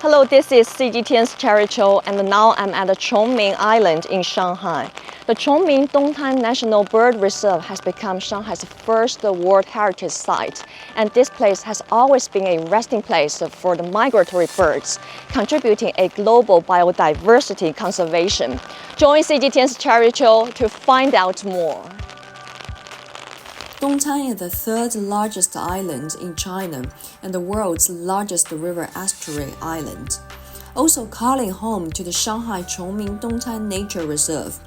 Hello, this is GGTN's Cherry Chou, and now I'm at the Chongming Island in Shanghai. The Chongming Dongtan National Bird Reserve has become Shanghai's first World Heritage Site, and this place has always been a resting place for the migratory birds, contributing a global biodiversity conservation. Join GGTN's Cherry Chou to find out more. Dongtan is the third largest island in China and the world's largest river estuary island, also calling home to the Shanghai Chongming Dongtan Nature Reserve.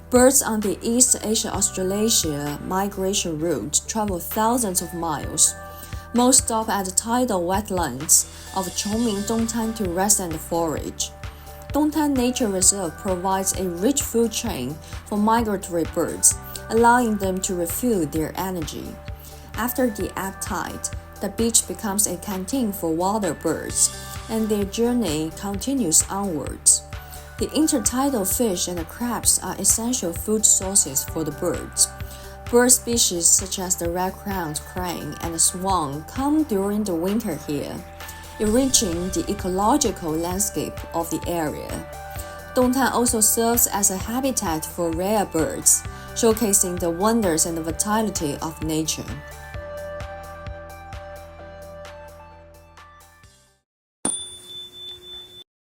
Birds on the East Asia-Australasia migration route travel thousands of miles. Most stop at the tidal wetlands of Chongming Dongtan to rest and forage. Dongtan Nature Reserve provides a rich food chain for migratory birds, allowing them to refuel their energy. After the ebb tide, the beach becomes a canteen for water birds, and their journey continues onwards. The intertidal fish and the crabs are essential food sources for the birds. Bird species such as the red-crowned crane and the swan come during the winter here, enriching the ecological landscape of the area. Dongtan also serves as a habitat for rare birds, showcasing the wonders and the vitality of nature.